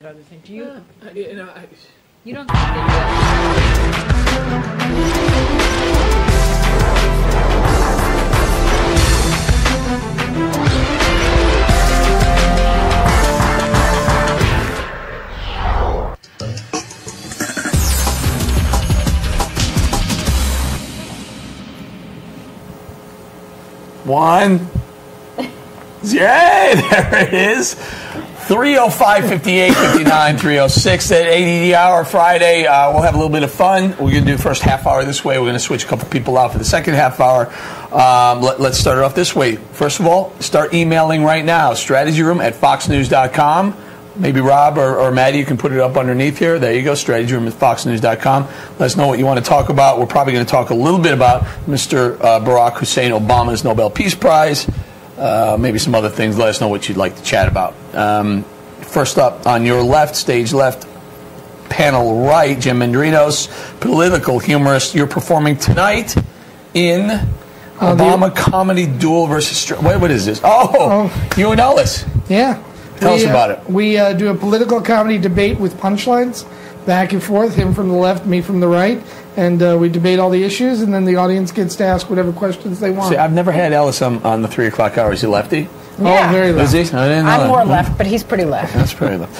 Other thing. Do you? You don't. One. Yay! There it is. 305, 58, 59, 306 at 80 hour Friday. We'll have a little bit of fun. We're going to do the first half hour this way. We're going to switch a couple people out for the second half hour. Let's start it off this way. First of all, start emailing right now. strategyroom@foxnews.com. Maybe Rob or Maddie, you can put it up underneath here. There you go, strategyroom@foxnews.com. Let us know what you want to talk about. We're probably going to talk a little bit about Mr. Barack Hussein Obama's Nobel Peace Prize. Maybe some other things. Let us know what you'd like to chat about. First up, on your left, stage left, panel right, Jim Mendrinos, political humorist. You're performing tonight in Obama Comedy Duel versus... What is this? You and Ellis. Yeah. Tell us about it. We do a political comedy debate with punchlines, back and forth, him from the left, me from the right, and we debate all the issues, and then the audience gets to ask whatever questions they want. See, I've never had Ellis on the 3 o'clock hour. Is he lefty? Yeah. Oh, very left. Is he? I didn't know I'm that. more left, but he's pretty left. That's pretty left.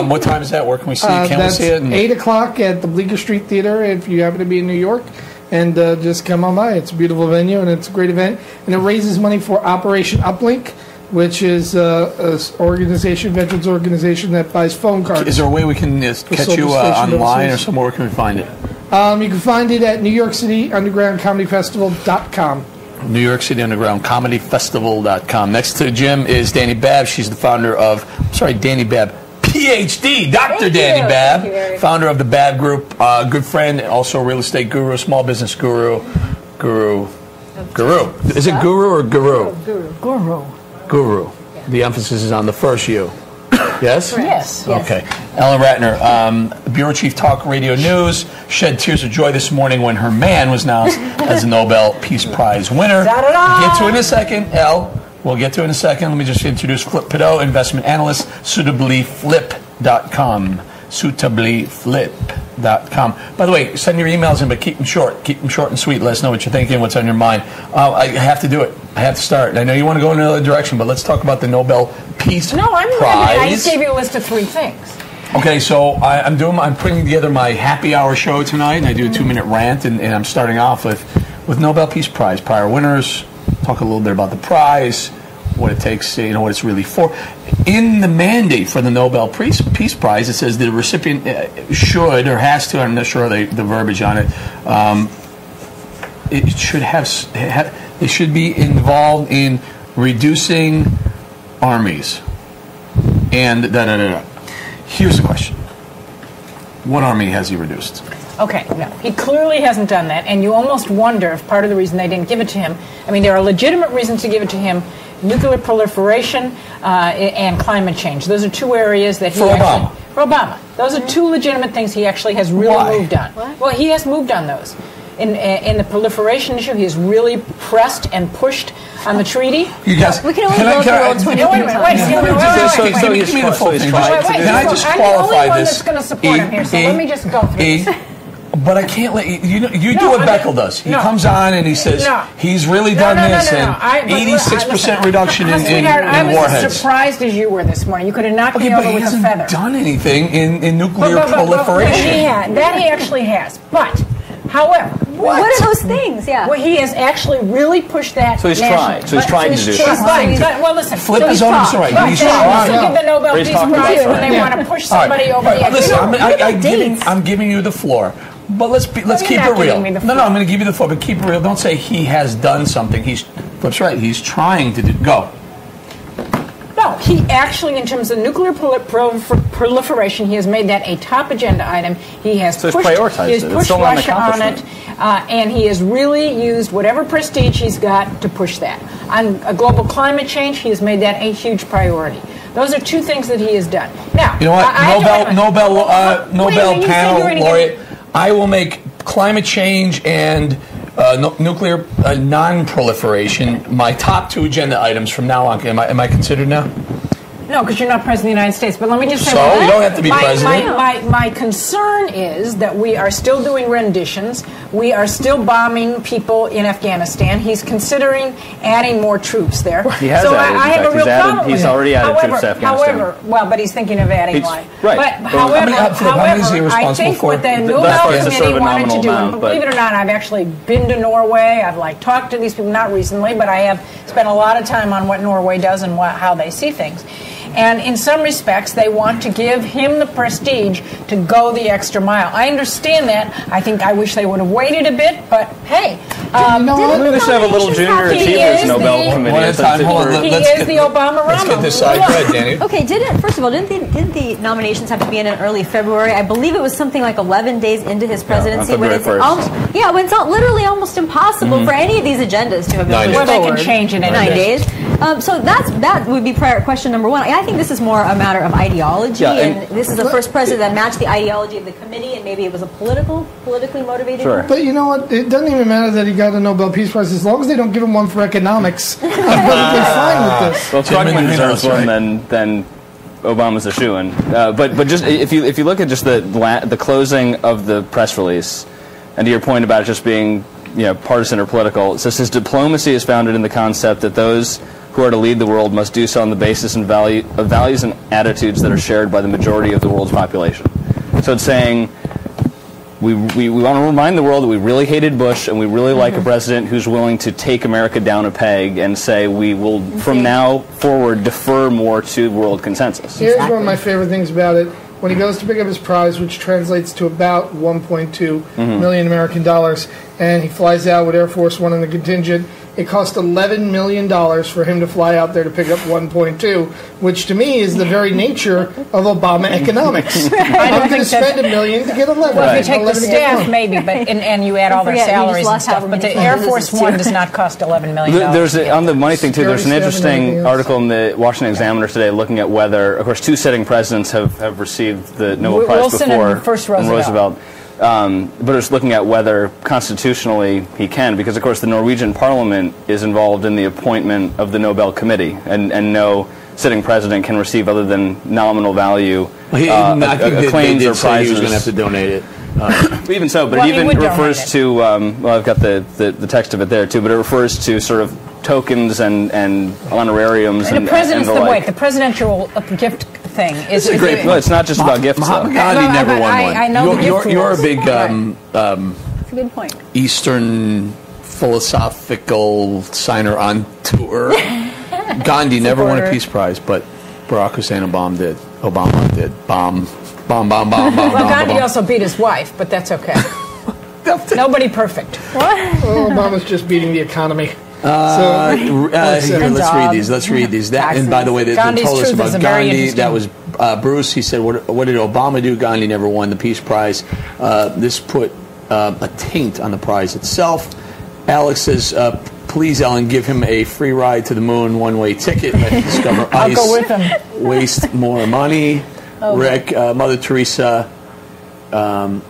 What time is that? Where can we see it? Can we see it? That's 8 o'clock at the Bleecker Street Theater if you happen to be in New York. And just come on by. It's a beautiful venue, and it's a great event. And it raises money for Operation Uplink, which is an veterans organization that buys phone cards. Is there a way we can catch you online or somewhere? Where can we find it? You can find it at New York City Underground Comedy Festival.com. New York City Underground Comedy Festival.com. Next to Jim is Dani Babb. She's the founder of, Dani Babb, PhD, Dr. Dani Babb, founder of the Babb Group, good friend, also real estate guru, small business guru. Is it guru or guru? Guru. The emphasis is on the first U. Yes? Yes. Okay. Ellen Ratner, Bureau Chief Talk Radio News, shed tears of joy this morning when her man was announced as a Nobel Peace Prize winner. Da-da-da! We'll get to it in a second, Elle. We'll get to it in a second. Let me just introduce Flip Pideaux, investment analyst, suitablyflip.com. Suitablyflip.com. By the way, send your emails in, but keep them short. Keep them short and sweet. Let us know what you're thinking, what's on your mind. I have to do it. I have to start. I know you want to go in another direction, but let's talk about the Nobel Peace Prize. I just gave you a list of 3 things. Okay, so I'm putting together my happy hour show tonight, and I do a 2-minute rant, and I'm starting off with Nobel Peace Prize prior winners. Talk a little bit about the prize, what it takes, what it's really for. In the mandate for the Nobel Peace Prize, it says the recipient should or has to. I'm not sure the verbiage on it. It should they should be involved in reducing armies and da-da-da-da. Here's the question. What army has he reduced? Okay, no, he clearly hasn't done that, and you almost wonder if part of the reason they didn't give it to him, there are legitimate reasons to give it to him, nuclear proliferation and climate change. Those are 2 areas that For Obama. Those are 2 legitimate things he actually has really moved on. What? Well, he has moved on those. In the proliferation issue, he has really pressed and pushed on the treaty. We can only go through all 20 Wait. Can I just qualify this? I'm the only one that's going to support him here, so let me just go through this. But I can't let you do what Beckel does. He comes on and he says he's really done this, and 86% reduction in warheads. I was as surprised as you were this morning. You could have knocked me over with a feather. He hasn't done anything in nuclear proliferation. That he actually has. But, however, what are those things? Yeah. Well, he has actually really pushed that. So he's trying. So he's trying to do it. Well, listen. Flip his own right. He's They trying. give the Nobel Peace Prize when they want to push somebody over the edge. Listen, I'm giving you the floor. But let's keep it real. No, I'm going to give you the floor, but keep it real. Don't say he has done something. Flip's right. He's trying to go. No, he actually, in terms of nuclear proliferation, he has made that a top agenda item. He has pushed Russia on it, and he has really used whatever prestige he's got to push that. On global climate change, he has made that a huge priority. Those are 2 things that he has done. Now, you know what? Nobel panel laureate. I will make climate change and nuclear non-proliferation my top 2 agenda items from now on. Am I considered now? No, because you're not president of the United States. But let me just say, so you don't have to be president. My concern is that we are still doing renditions. We are still bombing people in Afghanistan. He's considering adding more troops there. He has added. I have a real problem. He's already added troops to Afghanistan. But he's thinking of adding one. Right. But however, I think what the Nobel Committee wanted to do, and believe it or not, I've actually been to Norway. I've talked to these people, not recently, but I have spent a lot of time on what Norway does and how they see things. And in some respects, they want to give him the prestige to go the extra mile. I understand that. I wish they would have waited a bit, but hey. They should have a little junior achievers Nobel Committee. He is the Obama-Rama. Let's get this side. Go ahead, Danny. Okay, first of all, didn't the nominations have to be in early February? I believe it was something like 11 days into his presidency. On February 1st. When it's literally almost impossible for any of these agendas to have been pushed forward. Well, they can change it in 9 days. So that would be question number one. I think this is more a matter of ideology, and this is the first president that matched the ideology of the committee, and maybe it was a politically motivated. Sure. But you know what? It doesn't even matter that he got a Nobel Peace Prize as long as they don't give him one for economics. I'm perfectly fine with this. Well, Krugman deserves one, then Obama's a shoo-in. But just if you look at just the closing of the press release, and to your point about it just being partisan or political, it says his diplomacy is founded in the concept that those who are to lead the world must do so on the basis of values and attitudes that are shared by the majority of the world's population. So it's saying we want to remind the world that we really hated Bush and we really like a president who's willing to take America down a peg and say we will from now forward defer more to world consensus. Here's one of my favorite things about it. When he goes to pick up his prize, which translates to about 1.2 million American dollars, and he flies out with Air Force One in the contingent, it cost $11 million for him to fly out there to pick up 1.2, which to me is the very nature of Obama economics. I'm going to spend $1 million to get 11. Well, if you take the staff, maybe, but and you add all their salaries and stuff, but the Air Force One does not cost $11 million. On the money thing, too, there's an interesting article in the Washington Examiner today looking at whether, of course, two sitting presidents have received the Nobel Prize Wilson before. And first Roosevelt. But it's looking at whether constitutionally he can, because of course the Norwegian Parliament is involved in the appointment of the Nobel Committee, and no sitting president can receive other than nominal value claims or prizes. He was going to have to donate it. Even so, but it even refers to. I've got the text of it there too, but it refers to sort of tokens and honorariums and the president's and the like. The presidential gift thing is a great. Well, it's not just about gifts. Mahatma Gandhi never won one. I know you're a big That's a good point. Eastern philosophical signer on tour. Gandhi never won a Peace Prize, but Barack Hussein Obama did. Bomb. Well, Gandhi also beat his wife, but that's okay. Nobody perfect. What? Well, Obama's just beating the economy. Let's read these. And by the way, they told us about Gandhi. That was Bruce. He said, what did Obama do? Gandhi never won the Peace Prize. This put a taint on the prize itself. Alex says, please, Ellen, give him a free ride to the moon, one-way ticket. Let him discover ice. I'll go with him. Waste more money. Rick, Mother Teresa, and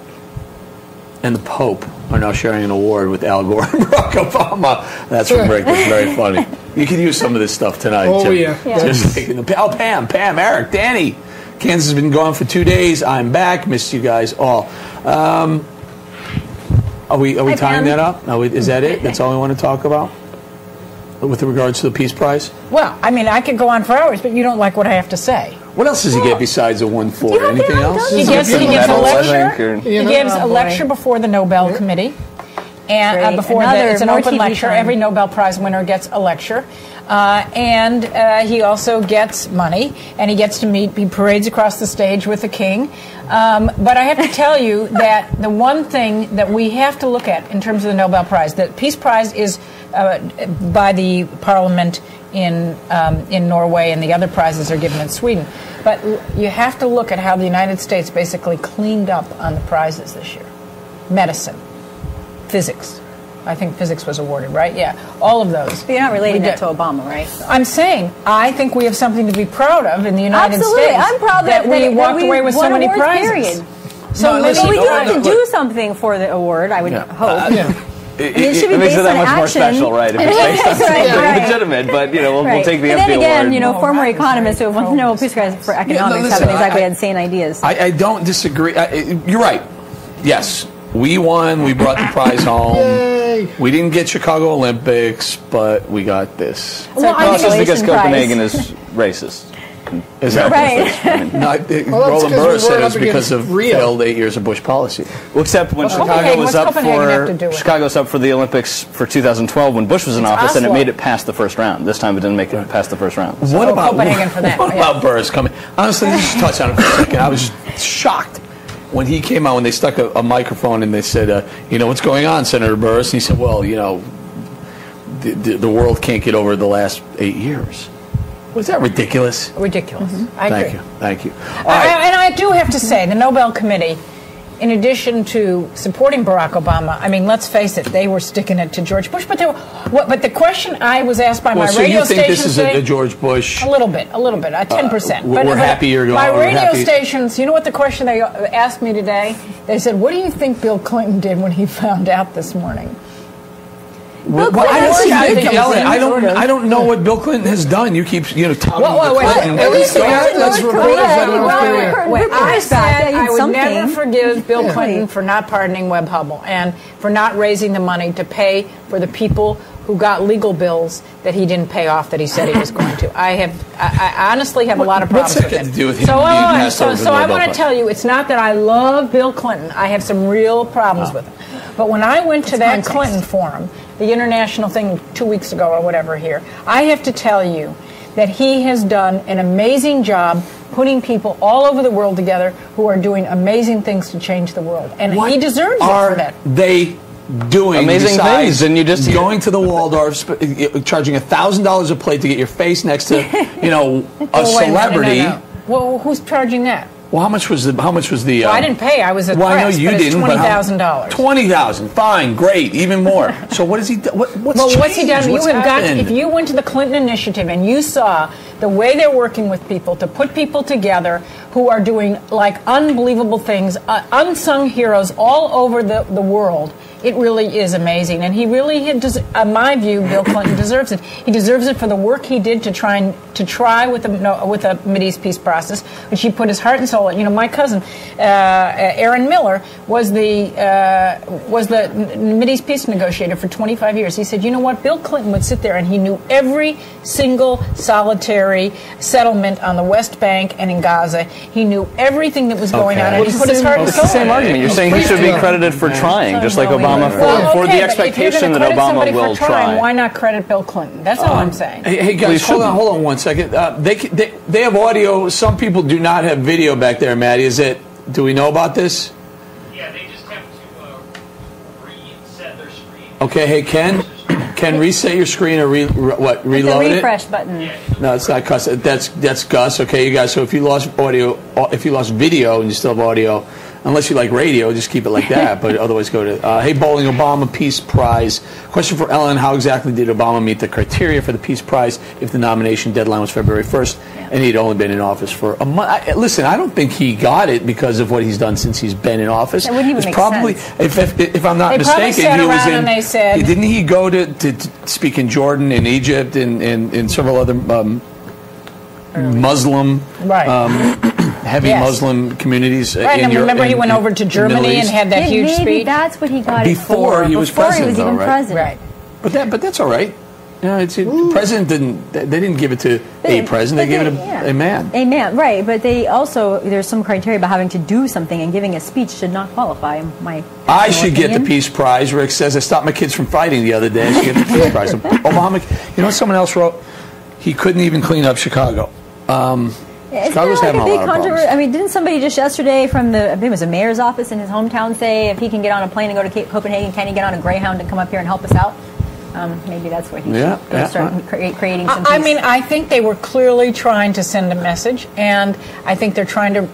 the Pope are now sharing an award with Al Gore and Barack Obama. That's from Rick. That's very funny. You can use some of this stuff tonight. Oh, Tim. yeah. Just Pam, Eric, Danny. Kansas has been gone for 2 days. I'm back. Missed you guys all. Are we tying that up? Is that it? That's all we want to talk about with regards to the Peace Prize? Well, I mean, I could go on for hours, but you don't like what I have to say. What else does he get besides a 1-4? Anything else? He gives a lecture. He gives a lecture before the Nobel Committee, and it's an open lecture. Every Nobel Prize winner gets a lecture, and he also gets money, and he gets to he parades across the stage with the king. But I have to tell you that the one thing that we have to look at in terms of the Nobel Prize, the Peace Prize is by the Parliament in Norway, and the other prizes are given in Sweden. But you have to look at how the United States basically cleaned up on the prizes this year. Medicine, physics. I think physics was awarded, right? Yeah, all of those. But you're not relating that to Obama, right? I'm saying I think we have something to be proud of in the United Absolutely. States. I'm proud that we walked away with so many prizes. Period. So we do have to do something for the award, I would hope. it makes it that much more special, right? If it's based on something legitimate, but we'll take the empty award. Then again, former economists who have won the Nobel Peace Prize for economics haven't exactly insane ideas. I don't disagree. You're right. Yes, we won. We brought the prize home. Yay. We didn't get Chicago Olympics, but we got this. Well, it's because Copenhagen is racist. Is that right? Roland Burr said it's because of failed 8 years of Bush policy. Well, except when Chicago was up for the Olympics for 2012 when Bush was in office, and it made it past the first round. This time it didn't make it past the first round. So. What about Copenhagen for that? What about Burr's coming? Honestly, just touch on it for a second. I was shocked when he came out, when they stuck a microphone and they said, what's going on, Senator Burris? And he said, well, the world can't get over the last 8 years. Was that ridiculous? Ridiculous. Mm-hmm. I agree. Thank you. And I do have to say, the Nobel Committee, in addition to supporting Barack Obama, I mean, let's face it, they were sticking it to George Bush. But the question I was asked by my radio station... So you think this is a George Bush... A little bit, 10%. We're happy you're going. My radio stations, you know what the question they asked me today? They said, what do you think Bill Clinton did when he found out this morning? I don't know what Bill Clinton has done. You keep touting the Clinton. At least let's repeat it. I said I would never forgive Bill Clinton for not pardoning Webb Hubbell and for not raising the money to pay for the people who got legal bills that he didn't pay off that he said he was going to. I honestly have a lot of problems with it. To do with him so I want to tell you, it's not that I love Bill Clinton. I have some real problems with him. But when I went to that Clinton forum, the international thing 2 weeks ago or whatever here, I have to tell you that he has done an amazing job putting people all over the world together who are doing amazing things to change the world. And he deserves it for that. They doing amazing things, and you just going to the Waldorf, charging $1,000 a plate to get your face next to a celebrity. No. Well, who's charging that? Well, how much was the? Well, I didn't pay. I was at press. I know you didn't. $20,000. $20,000. Fine, great, even more. So what has he done? What's he done? What's happened? If you went to the Clinton Initiative and you saw the way they're working with people to put people together who are doing unbelievable things, unsung heroes all over the world. It really is amazing, and he really, in my view, Bill Clinton deserves it. He deserves it for the work he did to try with the Mideast peace process, which he put his heart and soul in. My cousin, Aaron Miller, was the Mideast peace negotiator for 25 years. He said, you know what, Bill Clinton would sit there and he knew every single solitary settlement on the West Bank and in Gaza. He knew everything that was going on, and he put his heart and soul. It's the same argument. You're saying he should be credited for trying, just like Obama. For the expectation that Obama will try. Why not credit Bill Clinton? That's all I'm saying. Hey guys, hold on 1 second. They have audio. Some people do not have video back there, Maddie. Do we know about this? Yeah, they just have to reset their screen. Okay, hey Ken, reset your screen or reload the refresh button. No, it's not Gus. That's Gus. Okay, you guys. So if you lost video and you still have audio. Unless you like radio, just keep it like that. But otherwise, go to Hey Bowling, Obama Peace Prize. Question for Ellen: how exactly did Obama meet the criteria for the Peace Prize if the nomination deadline was February 1st and he'd only been in office for a month? Listen, I don't think he got it because of what he's done since he's been in office. That wouldn't even make sense. If I'm not mistaken, he was in. They said, didn't he go to speak in Jordan, in Egypt, in several other Muslim heavy Muslim communities. Right, and remember he went over to Germany and had that huge maybe speech? That's what he got before he was president, even president. Right. But that's all right. The president didn't give it to a president. They gave it to a man. A man, right. But there's some criteria about having to do something, and giving a speech should not qualify. I should get the Peace Prize. Rick says, I stopped my kids from fighting the other day. I should get the Peace Prize. Obama, what someone else wrote? He couldn't even clean up Chicago. Chicago's having a lot of problems. I mean, didn't somebody just yesterday from I think it was the mayor's office in his hometown say if he can get on a plane and go to Copenhagen, can he get on a Greyhound and come up here and help us out? Maybe that's where he should start creating some peace. I mean, I think they were clearly trying to send a message, and I think they're trying to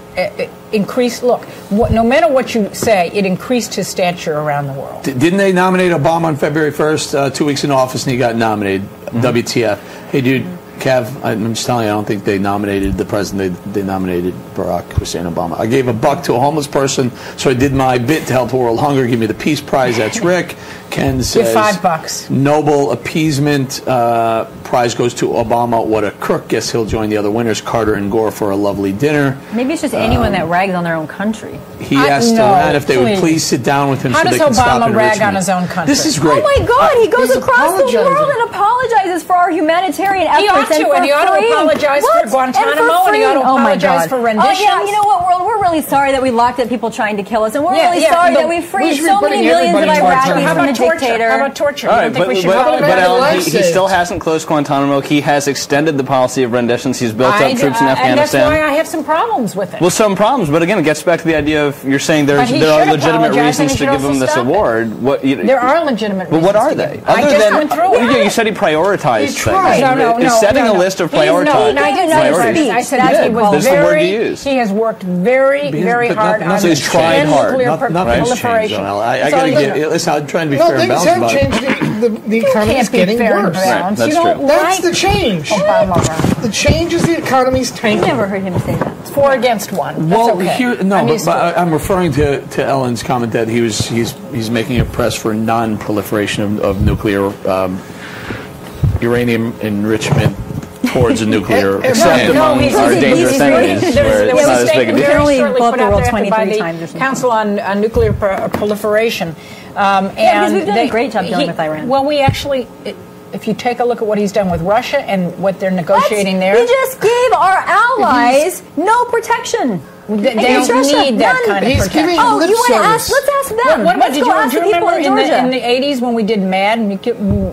increase. Look, no matter what you say, it increased his stature around the world. Didn't they nominate Obama on February 1st, 2 weeks in office, and he got nominated? WTF. Hey, dude. Kev, I'm just telling you, I don't think they nominated the president. They nominated Barack Hussein Obama. I gave $1 to a homeless person, so I did my bit to help world hunger. Give me the Peace Prize. That's Rick. Ken says $5. Noble appeasement prize goes to Obama. What a crook. Guess he'll join the other winners, Carter and Gore, for a lovely dinner. Maybe it's just anyone that rags on their own country. He asked Iran if they would please sit down with him so they can stop enrichment. How does Obama rag on his own country? This is great. Oh my God, he goes across the world and apologizes for our humanitarian efforts. He ought to, and he ought to apologize for Guantanamo, and he ought to apologize for renditions. Oh yeah, you know what, world? We're really sorry that we locked up people trying to kill us, and we're really sorry that we freed so many millions of Iraqis from a dictator. How about torture? All right, but Alan, he still hasn't closed Guantanamo. He has extended the policy of renditions. He's built up troops in Afghanistan. And that's why I have some problems with it. Well, some problems, but again, it gets back to the idea of you're saying there are legitimate reasons to give him this award. There are legitimate reasons. But what are they? I just went through it. You said he prioritized things. No. He's setting a list of prioritized priorities. I said that he has worked very, very hard on nuclear proliferation. Listen, I'm trying to be fair and balanced about it. Things have changed. The economy is getting worse. Right, that's true. That's the change. The change is the economy's tanking. I never heard him say that. It's 4 against 1. That's but I'm referring to Ellen's comment that he's making a press for non-proliferation of nuclear uranium enrichment towards a nuclear except among our dangerous enemies, where it's not as big a deal. We can only blow up the world 23 times or something. Council on Nuclear Proliferation. Because we've done a great job dealing with Iran. Well, we actually, if you take a look at what he's done with Russia and what they're negotiating there. He just gave our allies no protection. They don't need that kind of protection. Let's ask them. What about, do you remember in the 80s when we did MAD,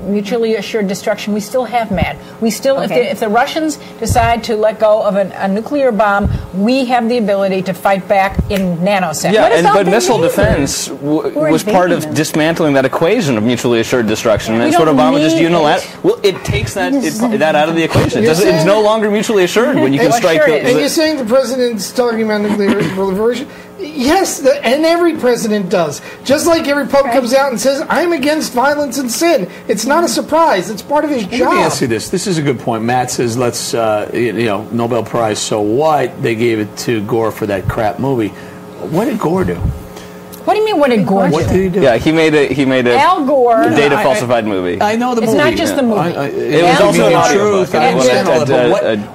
mutually assured destruction? We still have MAD. We still, if the Russians decide to let go of a nuclear bomb, we have the ability to fight back in nanoseconds. Yeah, but missile defense was part of dismantling that equation of mutually assured destruction. And that's what Obama just unilaterally. Well, it takes that out of the president. It's no longer mutually assured when you can strike the... And you're saying the president's talking about nuclear proliferation? Yes, and every president does. Just like every pope comes out and says, I'm against violence and sin. It's not a surprise. It's part of his job. Let me ask you this. This is a good point. Matt says, let's, Nobel Prize, so what? They gave it to Gore for that crap movie. What did Gore do? What do you mean, what did Gore do? What did he do? Yeah, he made a Al Gore, data falsified movie. I know the movie. It's not just the movie. It was also an truth.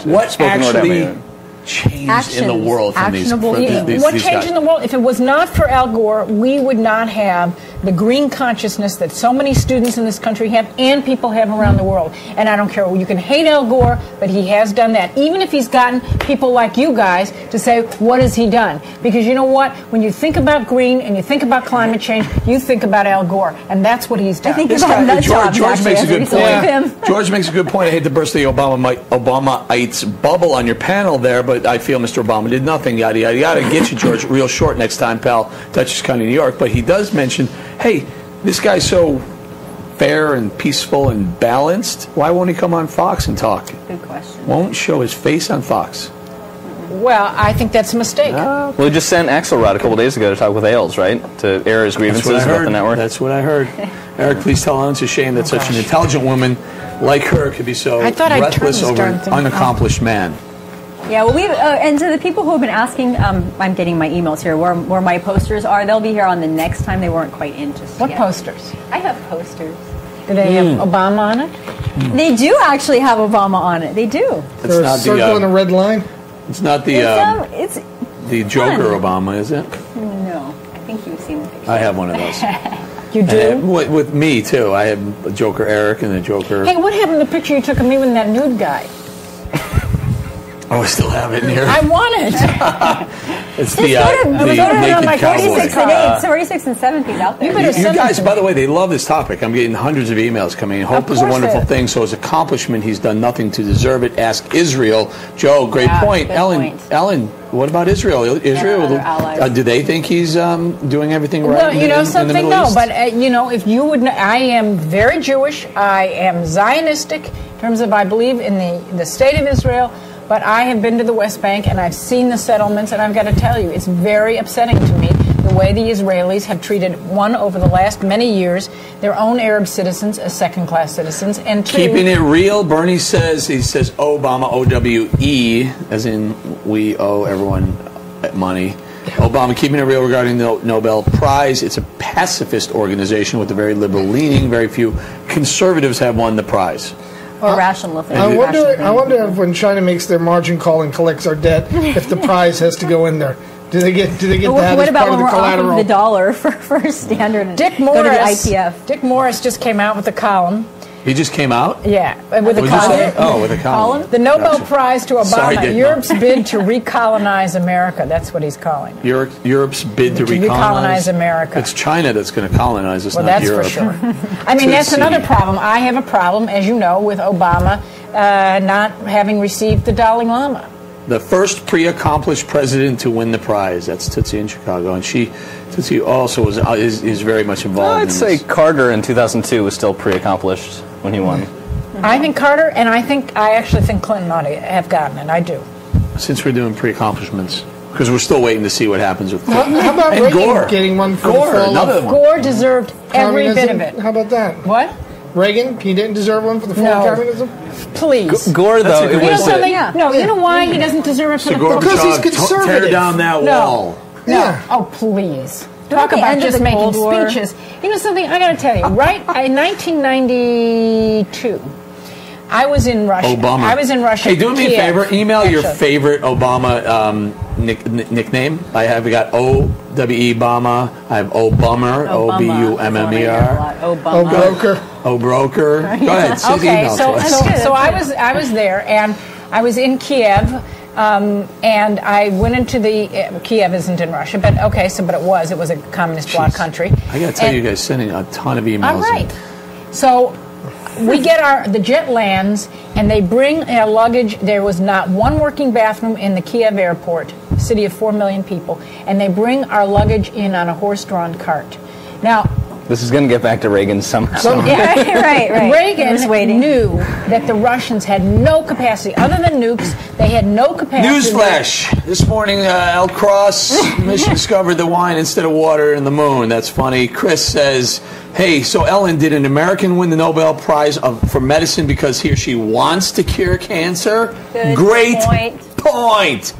What actually changed in the world from these What changed in the world? If it was not for Al Gore, we would not have the green consciousness that so many students in this country have and people have around the world. And I don't care. You can hate Al Gore, but he has done that. Even if he's gotten people like you guys to say, what has he done? Because you know what? When you think about green and you think about climate change, you think about Al Gore. And that's what he's done. I think George makes a good point. George makes a good point. I hate to burst the Obama-ites bubble on your panel there, but I feel Mr. Obama did nothing, yada, yada, yada. Get you, George, real short next time, pal. Dutchess County, New York. But he does mention, hey, this guy's so fair and peaceful and balanced. Why won't he come on Fox and talk? Good question. Won't show his face on Fox. Well, I think that's a mistake. Well, he just sent Axelrod a couple days ago to talk with Ailes, right? To air his grievances about the network. That's what I heard. Eric, please tell Ellen it's a shame that such an intelligent woman like her could be so breathless over an unaccomplished man. Yeah, well, and to the people who have been asking, I'm getting my emails here, where my posters are. They'll be here on the next time. They weren't quite in just What yet. Posters? I have posters. Do they have Obama on it? They do actually have Obama on it. They do. It's not circle and a red line? It's not the it's the Joker Obama, is it? No, I think you've seen the picture. I have one of those. You do? With me, too. I have a Joker Eric and a Joker... Hey, what happened to the picture you took of me with that nude guy? Oh, I still have it in here. I want it. It's the naked cowboy. 46 and 70 is out there. You guys, by the way, they love this topic. I'm getting hundreds of emails coming in. Hope is a wonderful thing. So his accomplishment, he's done nothing to deserve it. Ask Israel. Joe, great point. Ellen, what about Israel? Do they think he's doing everything right? Well, you know something? No, but if you would, I am very Jewish. I am Zionistic in terms of I believe in the state of Israel. But I have been to the West Bank, and I've seen the settlements, and I've got to tell you, it's very upsetting to me the way the Israelis have treated, one, over the last many years, their own Arab citizens as second-class citizens, and two... Keeping it real, Bernie says, Obama, O-W-E, as in we owe everyone money. Obama, keeping it real regarding the Nobel Prize. It's a pacifist organization with a very liberal leaning. Very few conservatives have won the prize. Or rational. I wonder if when China makes their margin call and collects our debt, if the prize has to go in there. Do they get that as part of the collateral? What about the dollar for standard? Dick Morris just came out with a column. He just came out? Yeah, with a column. Oh, with a column. The Nobel Prize to Obama, Europe's bid to recolonize America. That's what he's calling it. Europe's bid to recolonize America. It's China that's going to colonize us, well, not Europe. That's for sure. I mean, that's another problem. I have a problem, as you know, with Obama not having received the Dalai Lama. The first pre-accomplished president to win the prize. That's Tootsie in Chicago, and Tootsie also is very much involved. I'd say Carter in 2002 was still pre-accomplished when he won. I think Carter, and I actually think Clinton ought to have gotten it. I do. Since we're doing pre-accomplishments, because we're still waiting to see what happens with Clinton. How about Reagan Gore getting one for Gore, the another one. Gore deserved every bit of it. How about that? What? Reagan, he didn't deserve one for the fall of communism? Please. Gore, though, it was... No, you know why he doesn't deserve it for the fall? Because he's conservative. Tear down that wall. No. Yeah. Oh, please. Talk about just making speeches. You know something? I got to tell you. Right in 1992, I was in Russia. Obama. I was in Russia. Hey, do me a favor. Email Russia. your favorite Obama nickname. I have got O-W-E Obama. I have O-Bummer. O-B-U-M-M-E-R. O-Broker. O-Broker. Go ahead. Say the email to us. So I was there, and I was in Kiev. And I went into the Kiev isn't in Russia, but okay. But it was a communist bloc country. I got to tell you guys, sending a ton of emails. All right. So we get the jet lands, and they bring our luggage. There was not one working bathroom in the Kiev airport, city of 4 million people, and they bring our luggage in on a horse-drawn cart. Now. This is going to get back to Reagan somehow. Yeah, right. Reagan knew that the Russians had no capacity. Other than nukes, they had no capacity. Newsflash. This morning, El Cross mission discovered the wine instead of water in the moon. That's funny. Chris says, hey, so Ellen, did an American win the Nobel Prize for medicine because he or she wants to cure cancer? Good Great point.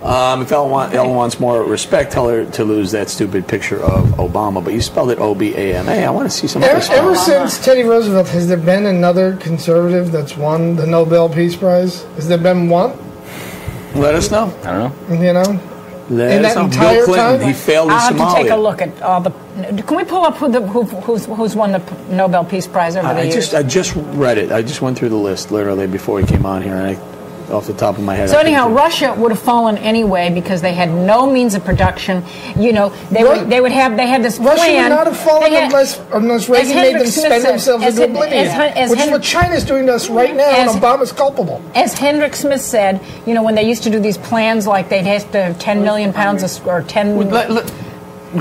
If Ellen wants more respect, tell her to lose that stupid picture of Obama. But you spelled it O-B-A-M-A. I want to see some other stuff. Ever since Teddy Roosevelt, has there been another conservative that's won the Nobel Peace Prize? Has there been one? Let us know. I don't know. You know? Let us know. Bill Clinton, he failed in Somalia. I'll have to take a look at all the... Can we pull up who's won the Nobel Peace Prize over the years? I just read it. I just went through the list literally before he came on here, and off the top of my head. So anyhow, Russia would have fallen anyway because they had no means of production. You know, they had this plan. Russia would not have fallen unless Reagan made them spend themselves into oblivion, which is what China's doing to us right now, and Obama's culpable. As Hendrik Smith said, you know, when they used to do these plans, like they'd have to have 10 million pounds or 10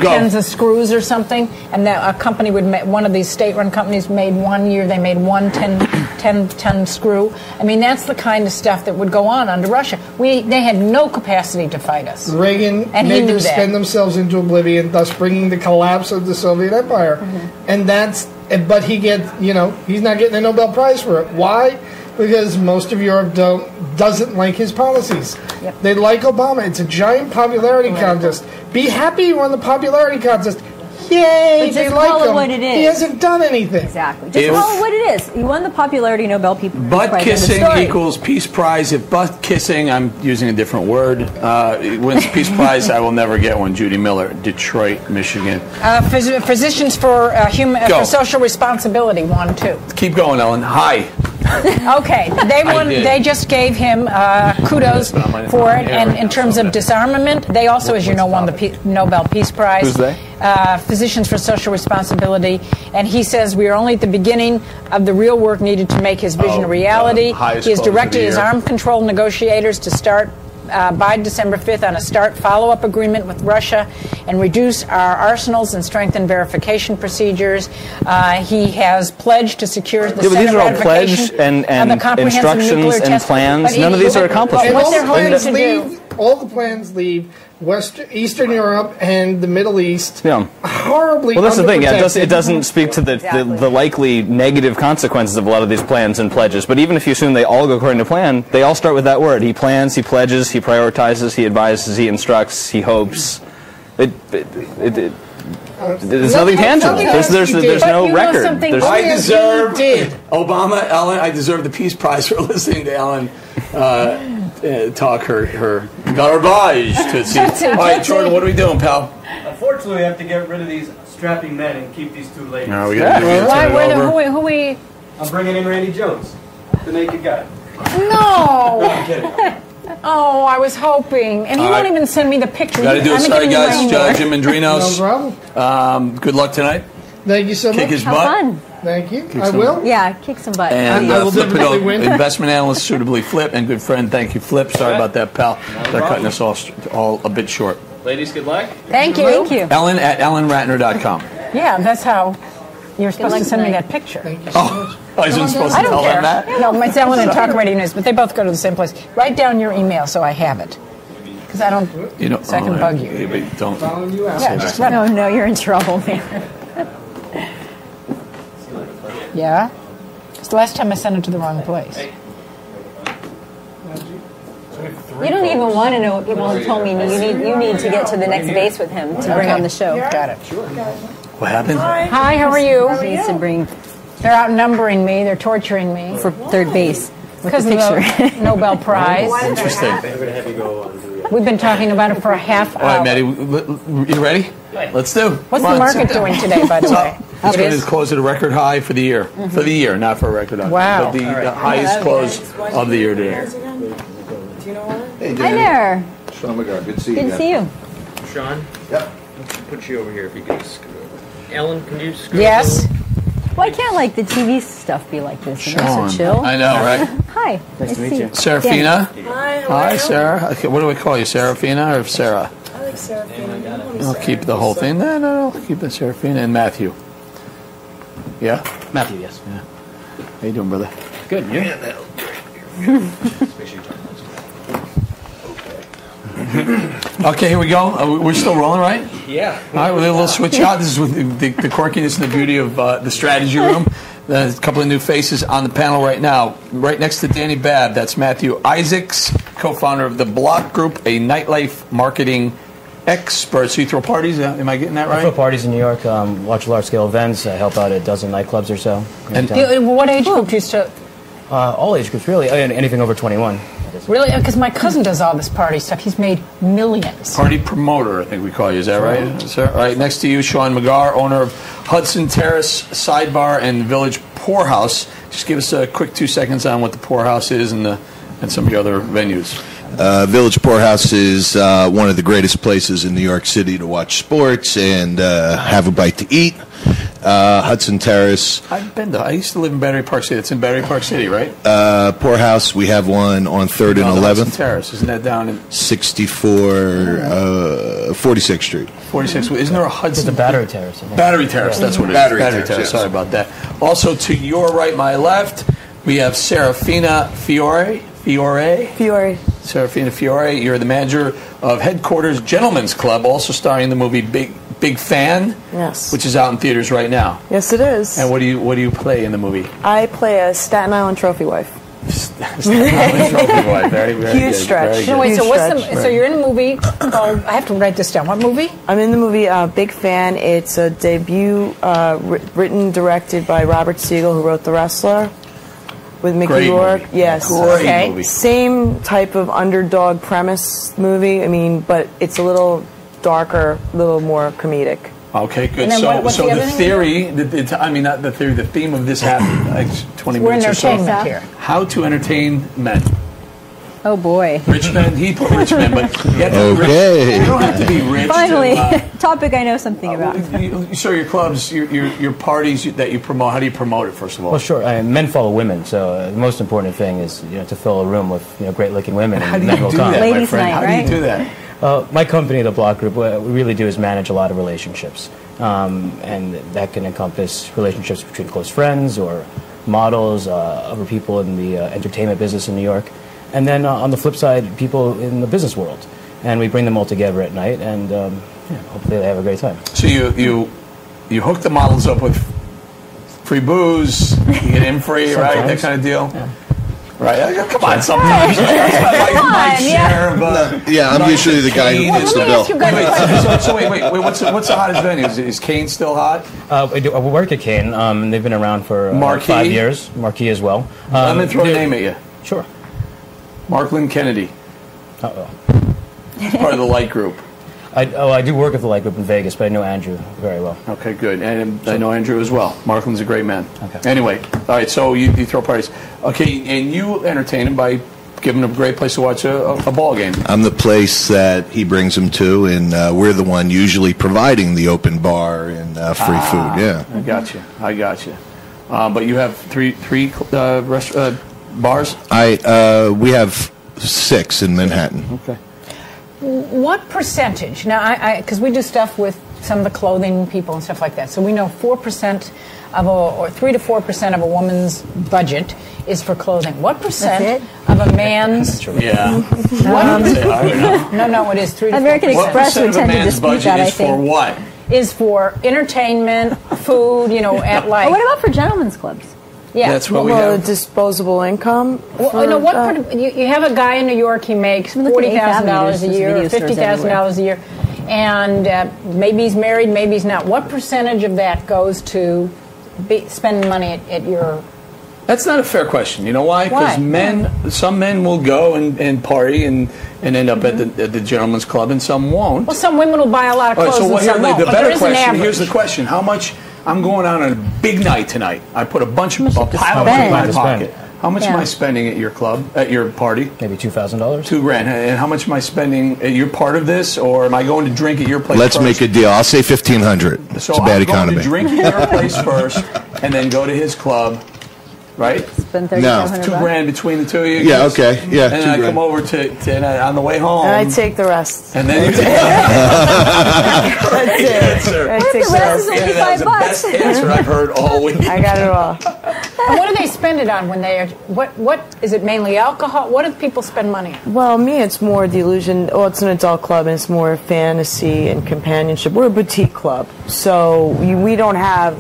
tens of screws or something, and that a company would make, one of these state-run companies made 1 year, they made 1 10-ton screw. I mean, that's the kind of stuff that would go on under Russia. They had no capacity to fight us. Reagan made them spend themselves into oblivion, thus bringing the collapse of the Soviet Empire. And but he's not getting a Nobel Prize for it. Why? Because most of Europe doesn't like his policies. Yep. They like Obama. It's a giant popularity contest. Be happy you won the popularity contest. Yay! But just call it what it is. He hasn't done anything. Exactly. Just call it what it is. He won the popularity Nobel Peace Prize. Butt kissing equals Peace Prize. If butt kissing, I'm using a different word, wins Peace Prize, I will never get one. Judy Miller, Detroit, Michigan. Physicians for Social Responsibility won too. Keep going, Ellen. Hi. Okay, they won. They just gave him kudos for it, and in terms of disarmament, they also, as you know, won the Nobel Peace Prize. Who's they? Physicians for Social Responsibility, and he says we are only at the beginning of the real work needed to make his vision a reality. He has directed his arms control negotiators to start by December 5th on a START follow-up agreement with Russia and reduce our arsenals and strengthen verification procedures. He has pledged to secure the Senate these are all ratification pledge and of the comprehensive instructions nuclear and test plans. But None of these are accomplished. What they're hoping to do. All the plans leave Eastern Europe and the Middle East horribly. Well, that's the thing. Yeah, it doesn't speak to the likely negative consequences of a lot of these plans and pledges. But even if you assume they all go according to plan, they all start with that word. He plans, he pledges, he prioritizes, he advises, he instructs, he hopes. There's nothing tangible. There's no record. I deserve Obama, Ellen. I deserve the Peace Prize for listening to Ellen talk her garbage. All right, Jordan, what are we doing, pal? Unfortunately, we have to get rid of these strapping men and keep these two ladies. No, we got to who we? I'm bringing in Randy Jones, the naked guy. No. No, I'm kidding. Oh, I was hoping. And he won't even send me the picture. Got to do it. Sorry, guys. Jim Andrinos. No problem. Good luck tonight. Thank you so much. Kick his butt. Have fun. Thank you. I will. Yeah, kick some butt. And I will definitely win. Investment analyst, suitably Flip, and good friend. Thank you, Flip. Sorry about that, pal. They're cutting us all a bit short. Ladies, good luck. Thank you. Thank you. Ellen at ellenratner.com. Yeah, that's how you're supposed to send me that picture. Thank you so much. I wasn't supposed I to don't tell care. them that? No, it's Ellen and Talk Radio News, but they both go to the same place. Write down your email so I have it. Because I don't, so I can bug you. Yeah, don't. Following you out. Yeah, just run. No, you're in trouble, man. Yeah? Because the last time I sent it to the wrong place. You don't even want to know what people have told me. You need to get to the next base with him to bring on the show. Got it. What happened? Hi, how are you? He needs to bring They're outnumbering me. They're torturing me. for third base with Because the of picture. the Nobel Prize. Interesting. We've been talking about it for a half All right, hour. Maddie, you ready? Let's do. What's the market doing today, by the way? It's going to close at a record high for the year. For the year, not for a record high. Wow. But the highest close of the year today. Hey, Hi there. Sean McGar, good to see you. Good to see you. Sean? Yep. Put you over here if you could scoot over. Ellen, can you scoot Yes. Why can't like the TV stuff be like this? You know, Sean. so chill. I know, right? Hi. Nice to meet you. Serafina? Hi, how Hi, are you? Sarah. Okay, what do we call you, Serafina or Sarah? I like Serafina. I'll keep the whole thing. No, keep it Serafina and Matthew. Yeah? Matthew, yes. Yeah. How you doing, brother? Good, you? Okay, here we go. We're still rolling, right? Yeah. All right, with a little switch out. This is with the quirkiness and the beauty of the strategy room. There's a couple of new faces on the panel right now. Right next to Dani Babb, that's Matthew Isaacs, co-founder of the Block Group, a nightlife marketing expert. So you throw parties? Am I getting that I throw right? parties in New York, watch large-scale events. I help out at a dozen nightclubs or so. And- What age group do you still... All age groups, really. Anything over 21. Really? Because my cousin does all this party stuff. He's made millions. Party promoter, I think we call you. Is that right, sir? All right, next to you, Sean McGar, owner of Hudson Terrace Sidebar and Village Poorhouse. Just give us a quick 2 seconds on what the Poorhouse is and some of your other venues. Village Poorhouse is one of the greatest places in New York City to watch sports and have a bite to eat. Hudson Terrace. I've been there. I used to live in Battery Park City. It's in Battery Park City, right? Poorhouse, we have one on 3rd and No, 11th. Hudson Terrace. Isn't that down in 46th Street. 46? Isn't there a Hudson? It's a Battery Terrace. I think. Battery Terrace, that's what it is. Battery Terrace, yes. Sorry about that. Also, to your right, my left, we have Serafina Fiore. Serafina Fiore, you're the manager of Headquarters Gentlemen's Club, also starring in the movie Big Fan, Yes. which is out in theaters right now. Yes, it is. And what do you play in the movie? I play a Staten Island trophy wife. Very, very Huge good. stretch. Very No, good. wait, so what's the... Stretch. So you're in a movie called... I have to write this down. What movie? I'm in the movie Big Fan. It's a debut written, directed by Robert Siegel, who wrote The Wrestler, with Mickey Great Rourke. movie. Yes. Great Okay. movie. Same type of underdog premise movie. I mean, but it's a little darker, a little more comedic. Okay, good. And then what's So the the other name? theory, not the theory, the theme of this happened like 20 We're in minutes or so. entertainment here. How to entertain men. Oh boy. Rich men. He put rich men, but you have to be rich. You don't have to be rich. Finally, topic I know something about. So your clubs, your parties that you promote. How do you promote it? First of all. Well, sure. Men follow women, so the most important thing is to fill a room with great-looking women. How do men you will do come. that, Ladies' my friend? night, How right? do you do that? My company, the Block Group, what we really do is manage a lot of relationships, and that can encompass relationships between close friends or models, other people in the entertainment business in New York, and then on the flip side, people in the business world. And we bring them all together at night, and hopefully they have a great time. So you hook the models up with free booze, you get in free, right? That kind of deal. Yeah. Right? Come on, sometimes. I'm usually the guy who pays the bill. So wait. What's the hottest venue? Is Kane still hot? We work at Kane. They've been around for 5 years. Marquee as well. I'm going to throw a name at you. Sure. Markland Kennedy. Uh-oh. He's part of the Light Group. I do work at the Light Group in Vegas, but I know Andrew very well. Okay, good. And I know Andrew as well. Markland's a great man. Okay. Anyway, all right, so you throw parties. Okay, and you entertain him by giving him a great place to watch a ball game. I'm the place that he brings him to, and we're the one usually providing the open bar and free food. Yeah. I got you. But you have three bars? We have 6 in Manhattan. Okay. What percentage? Now, because we do stuff with some of the clothing people and stuff like that, so we know 4% or 3 to 4% of a woman's budget is for clothing. What percent of a man's? Yeah. No, it is 3 to 4%. American Express would tend to dispute that. I think. For what? Is for entertainment, food. At like. Oh, what about for gentlemen's clubs? Yeah, that's what we Well, have. disposable income. You have a guy in New York. He makes $40,000 a year, or $50,000 a year, and maybe he's married, maybe he's not. What percentage of that goes to spending money at your? That's not a fair question. You know why? Because some men will go and party and end up at the gentleman's club, and some won't. Well, some women will buy a lot of clothes, and some won't. The But better there is an question. average. Here's the question: how much? I'm going out on a big night tonight. I put a pile of money in my pocket. How much am I spending at your club, at your party? Maybe $2,000. $2,000. And how much am I spending? You're part of this, or am I going to drink at your place? Let's first? make a deal. I'll say $1,500. It's a bad economy. So I'm going to drink at your place first, and then go to his club. Right? Spend $2,000 between the two of you. Yeah, okay. Yeah, and then I come over to on the way home. And I take the rest. And then you take That's it. I take the rest. That's the best answer I've heard all week. I got it all. And what do they spend it on when they are? What is it mainly alcohol? What do people spend money on? Well, me, it's more the illusion. Oh, it's an adult club, and it's more fantasy and companionship. We're a boutique club, so we don't have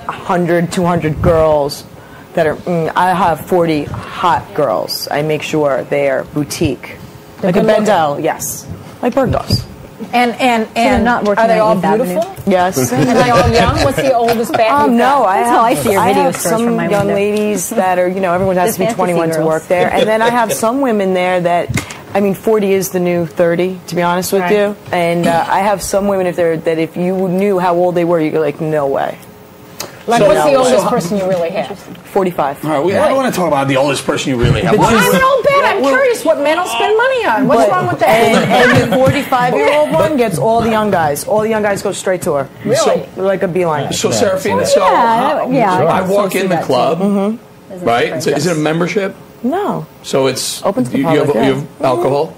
100, 200 girls that are. I have 40 hot girls. I make sure they are boutique, like a Bendel, yes, like Bergdorf's. And not working are they all on 8th beautiful? Avenue? Yes. Are they all young? What's the oldest band? No, That's how I see your I video have stars some from my young window. ladies that are, everyone has to be The 21 to fantasy work girls. there. And then I have some women there that, 40 is the new 30, to be honest with you. And I have some women that if you knew how old they were, you'd go like, no way. Like, what's the oldest person you really have? 45. All right, I don't want to talk about the oldest person you really have. Well, I don't know, Ben. I'm curious what men will spend money on. What's wrong with that? And the 45-year-old one gets all the young guys. All the young guys go straight to her. Really? So, like a beeline. So, Seraphina, I walk in the club, right? Is it a membership? No. So it's open to the you public. you have alcohol?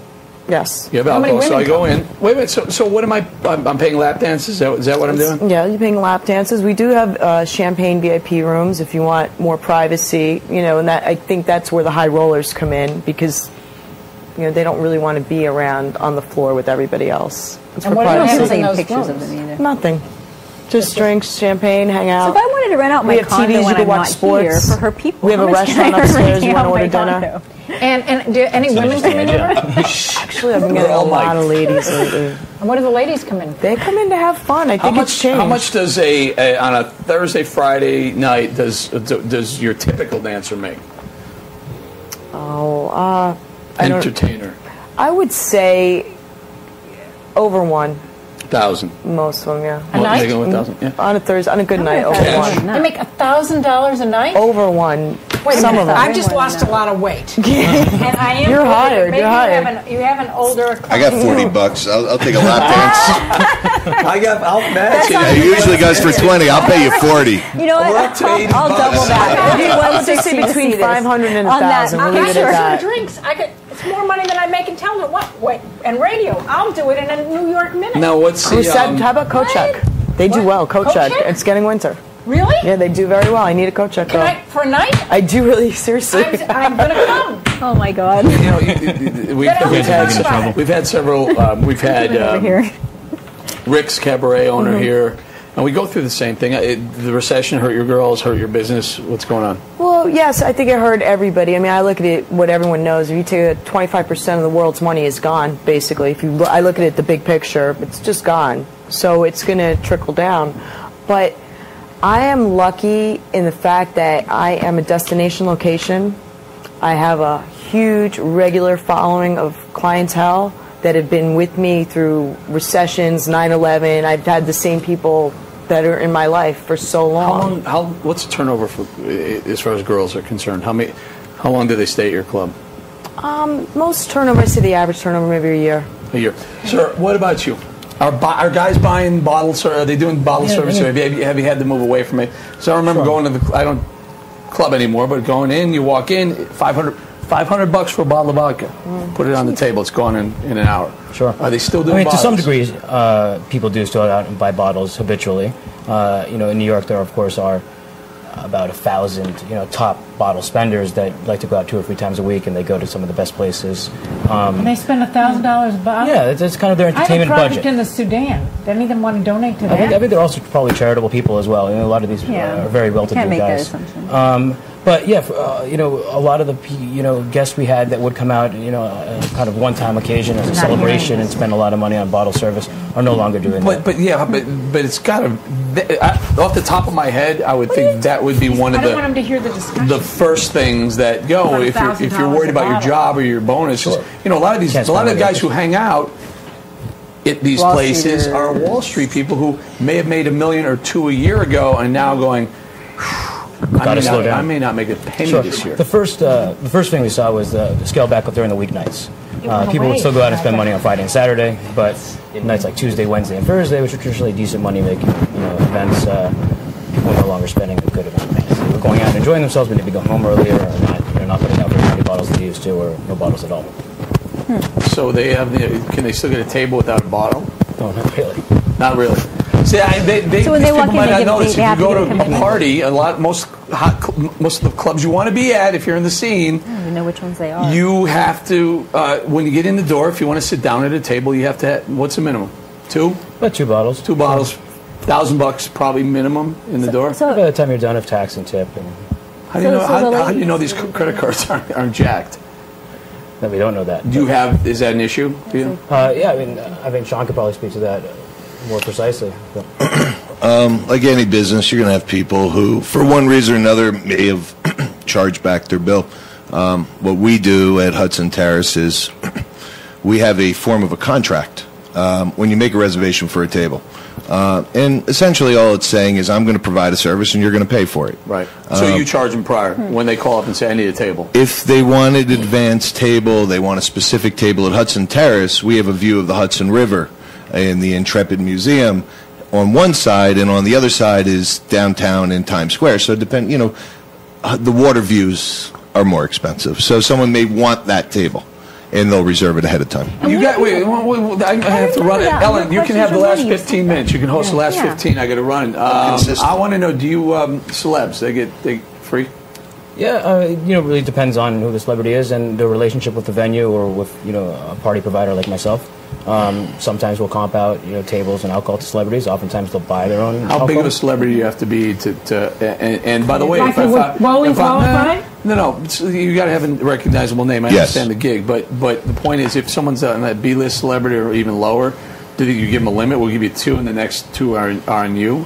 Yes. You have alcohol, so I go in. Wait. So what am I'm paying lap dances? Is that what I'm doing? Yeah, you're paying lap dances. We do have champagne VIP rooms if you want more privacy. And that I think that's where the high rollers come in because they don't really want to be around on the floor with everybody else. It's And for what privacy. happens in taking those pictures rooms? of them either. Nothing. Just drinks, champagne, hang So out. if I wanted to rent out my We have condo TVs, when you can I'm watch not sports. here for her people, We have how a much can restaurant I upstairs. rent You want to out order my dinner? condo? And do any women come in here? Actually, I've been getting a lot of ladies lately. And what do the ladies come in for? They come in to have fun. I think it's changed. How much does on a Thursday, Friday night does your typical dancer make? Entertainer. I would say over 1,000. most of them, yeah. A night? They go 1,000. Yeah. On a Thursday, on a good night, over Cash. one. They make $1,000 a night? Over one. Wait a Some minute. of them. I've just lost a lot of weight. And I am. You're hired. Maybe You're hired. You have an older. I got $40. I'll take a lap dance. I'll match It it. usually goes for 20. I'll pay you 40. You know what? I'll double that. Let's just say between 500 and On that. 1,000. We'll leave it at that. Drinks. It's more money than I make in television. What? Wait, and radio. I'll do it in a New York minute. Now, what's Who the... said, how about coat check? They do well. Coat check. check? It's getting winter. Really? Yeah, they do very well. I need a coat check, girl. For a night? I do really, seriously. I'm going to come. Oh my God. We've had several. We've had Rick's Cabaret owner here, and we go through the same thing. The recession hurt your girls, hurt your business. What's going on? Well, yes, I think it hurt everybody. I mean, I look at it, what everyone knows. If you take it, 25% of the world's money is gone, basically. I look at it, the big picture, it's just gone. So it's going to trickle down. But I am lucky in the fact that I am a destination location. I have a huge regular following of clientele that have been with me through recessions, 9/11. I've had the same people that are in my life for so long. What's the turnover for, as far as girls are concerned? How long do they stay at your club? Most turnover, I say the average turnover maybe a year. A year. Sir, what about you? Are guys buying bottles? Are they doing bottle service? Have you had to move away from it? So I remember going to I don't club anymore, but going in, you walk in, $500 for a bottle of vodka. Put it on the table. It's gone in an hour. Sure. Are they still doing bottles? To some degree, people do still go out and buy bottles habitually. In New York, there, of course, are about 1,000, top bottle spenders that like to go out 2 or 3 times a week, and they go to some of the best places. And they spend $1,000 a bottle? Yeah, that's kind of their entertainment I have a project budget. in the Sudan. Do any of them want to donate to that? I think they're also probably charitable people as well. A lot of these are very well-to-do Can't make guys. that assumption. But yeah, a lot of the guests we had that would come out, kind of one-time occasion as a celebration and spend a lot of money on bottle service are no longer doing that. But it's got to. Off the top of my head, I would think that would be one of I don't want them to hear the discussion. the first things that go if you're worried about your job or your bonus. Sure. A lot of the guys who hang out at these places are Wall Street people who may have made $1 million or $2 million a year ago and now going. I may not make a penny this year. The first thing we saw was the scale back up during the weeknights. People would still go out and spend money on Friday and Saturday, but nights like Tuesday, Wednesday, and Thursday, which are traditionally decent money-making events, people are no longer spending a good amount of money. So they were going out and enjoying themselves, but maybe going home earlier, or not putting out very many bottles they used to, or no bottles at all. So they have. Can they still get a table without a bottle? No, not really. Not really. See, So when they walk in, might not they know this. If have you to go get to a a commitment. party, most of the clubs you want to be at, if you're in the scene, I don't even know which ones they are. you have to. When you get in the door, if you want to sit down at a table, you have to. What's the minimum? 2? About 2 bottles. 2 bottles. $1,000 probably minimum in the door. So by the time you're done, if tax and tip, and How do you know these credit cards aren't jacked? that we don't know that. Is that an issue? Do you? I mean, Sean could probably speak to that more precisely. But. Like any business, you're going to have people who, for one reason or another, may have charged back their bill. What we do at Hudson Terrace is we have a form of a contract when you make a reservation for a table. And essentially all it's saying is I'm going to provide a service and you're going to pay for it. Right. So you charge them prior when they call up and say, I need a table. If they want an advanced table, they want a specific table at Hudson Terrace, we have a view of the Hudson River in the Intrepid Museum on one side, and on the other side is downtown in Times Square. So the water views are more expensive. So someone may want that table, and they'll reserve it ahead of time. I have to run it. Ellen, you can have the last 15 minutes. You can host the last 15. I got to run. I want to know, do you, celebs, they free? Yeah, really depends on who the celebrity is and the relationship with the venue or with, a party provider like myself. Sometimes we'll comp out, tables and alcohol to celebrities. Oftentimes they'll buy their own alcohol. How big of a celebrity do you have to be and by the way, qualified? No, you got to have a recognizable name. I understand the gig, but the point is, if someone's on that B-list celebrity or even lower, do you give them a limit? We'll give you 2, and the next 2 are on you.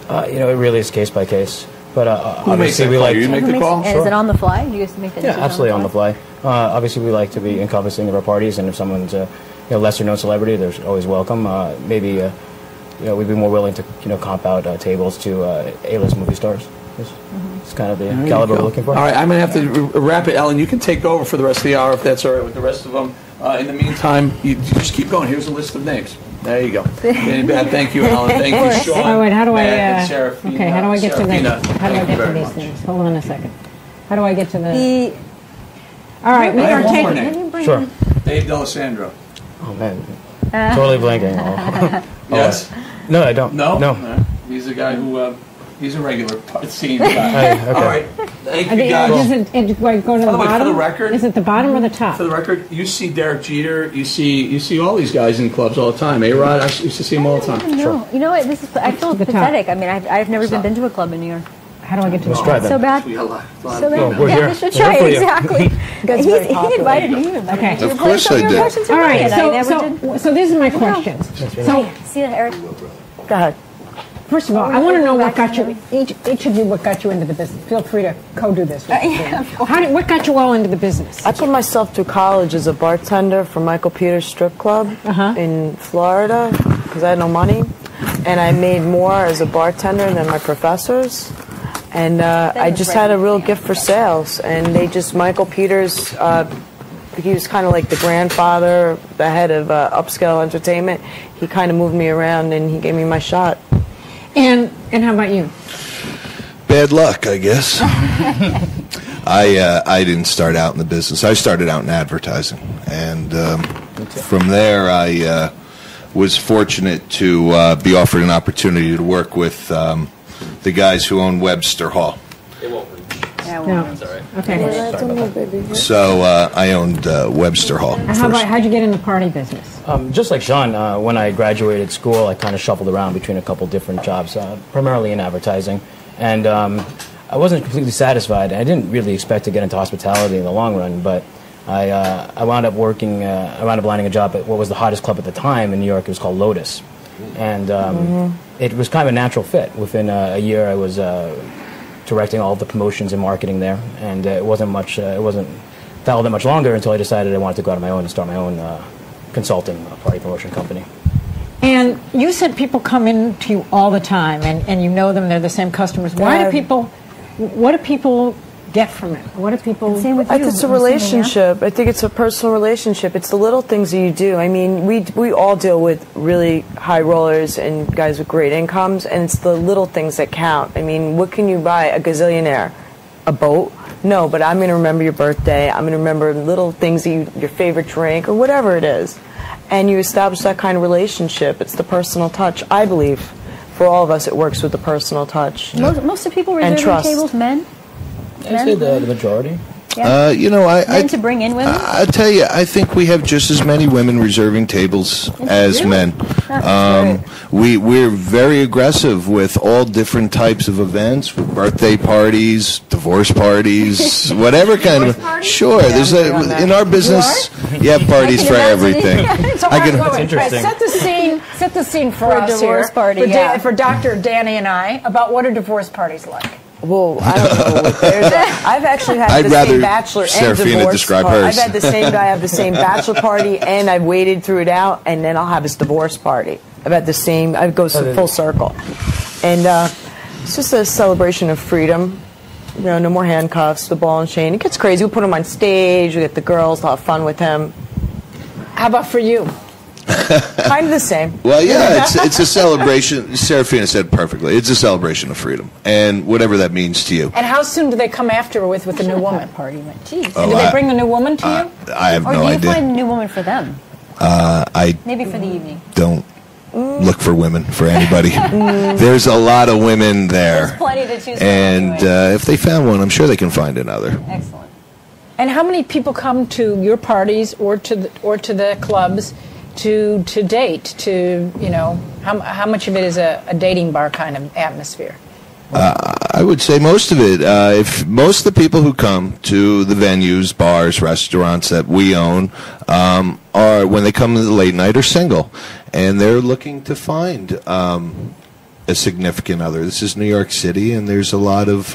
It really is case by case. But who makes that call? You make the call? And is it on the fly? Do you guys make that decision? Yeah, absolutely on the fly. Obviously, we like to be encompassing of our parties, and if someone's a lesser-known celebrity, they're always welcome. Maybe we'd be more willing to comp out tables to A-list movie stars. It's kind of the caliber we're looking for. All right, I'm going to have to wrap it. Ellen, you can take over for the rest of the hour if that's all right with the rest of them. In the meantime, you just keep going. Here's a list of names. There you go. Dani Babb, thank you, Ellen. Thank you, Sean. Oh, wait, how do Matt, I... okay, how do I get to the... How do I get to these much. things? Hold on a second. How do I get to the... All right, we are taking... Sure. Dave D'Alessandro. Oh, man. Totally blanking. Yes? No, I don't. No? No. Right. He's a guy who... he's a regular scene guy. Okay. All right. Thank you, guys. Do I go to the bottom? For the record... Is it the bottom or the top? For the record, you see Derek Jeter, you see all these guys in clubs all the time. A-Rod, I used to see him all the time. No, you know what? I feel pathetic. I mean, I've never even been to a club in New York. How do I get to Let's try that. So bad. So bad. we're here. We should try it, exactly. He invited me. Okay. Of course I did. All right, so these are my questions. So, see you, Eric. Go ahead. first of all, I want to know what got you, each of you, what got you into the business. Feel free to co-do this. What got you all into the business? I put myself through college as a bartender for Michael Peters Strip Club in Florida because I had no money. And I made more as a bartender than my professors. And I just had a real gift for sales. And Michael Peters, he was kind of like the grandfather, the head of Upscale Entertainment. He kind of moved me around and he gave me my shot. And how about you? Bad luck, I guess. I didn't start out in the business. I started out in advertising. And from there, I was fortunate to be offered an opportunity to work with the guys who own Webster Hall. It won't. That's all right. Okay. So I owned Webster Hall. And how'd you get in the party business? Just like Sean, when I graduated school, I kind of shuffled around between a couple different jobs, primarily in advertising. And I wasn't completely satisfied. I didn't really expect to get into hospitality in the long run, but I wound up working, I wound up landing a job at what was the hottest club at the time in New York. It was called Lotus. And it was kind of a natural fit. Within a year, I was directing all of the promotions and marketing there, and it wasn't that much longer until I decided I wanted to go out on my own and start my own consulting party promotion company. And you said people come in to you all the time, and you know them; they're the same customers. What do people get from it? What do people? Same with I you. think it's a relationship. I think it's a personal relationship. It's the little things that you do. I mean, we all deal with really high rollers and guys with great incomes, and it's the little things that count. I mean, what can you buy a gazillionaire? A boat? No, but I'm going to remember your birthday. I'm going to remember little things, your favorite drink, or whatever it is. And you establish that kind of relationship. It's the personal touch, I believe. For all of us, it works with the personal touch. Most of the people reserving tables, men? I'd say the majority. Yeah. Men to bring in women? I tell you, I think we have just as many women reserving tables as men. We're very aggressive with all different types of events, with birthday parties, divorce parties, whatever kind of. Parties? Sure, there's in our business, you have parties for everything. That's interesting. Set the scene for a us divorce here, party. for Dr. Danny and I about what are divorce parties like. Well, I don't know what theirs are. I've actually had the same bachelor and Serafina divorce describe party. hers. I've had the same guy have the same bachelor party, and I've waited through it out, and then I'll have his divorce party. I've had the same. I go full circle, and it's just a celebration of freedom. No more handcuffs, the ball and chain. It gets crazy. We put him on stage. We get the girls. We'll have fun with him. How about for you? Kind of the same. Well, yeah, it's a celebration. Serafina said perfectly. It's a celebration of freedom, and whatever that means to you. And how soon do they come after with the new woman? Party went. Jeez. And do they bring the new woman to you? I have no idea. Or do you find a new woman for them? Maybe for the evening. Don't look for women for anybody. There's a lot of women there. There's plenty to choose from. And anyway. if they found one, I'm sure they can find another. Excellent. And how many people come to your parties or to the clubs to date? How much of it is a dating bar kind of atmosphere? I would say most of it. If most of the people who come to the venues, bars, restaurants that we own are, when they come to the late night, are single, and they're looking to find a significant other. This is New York City, and there's a lot of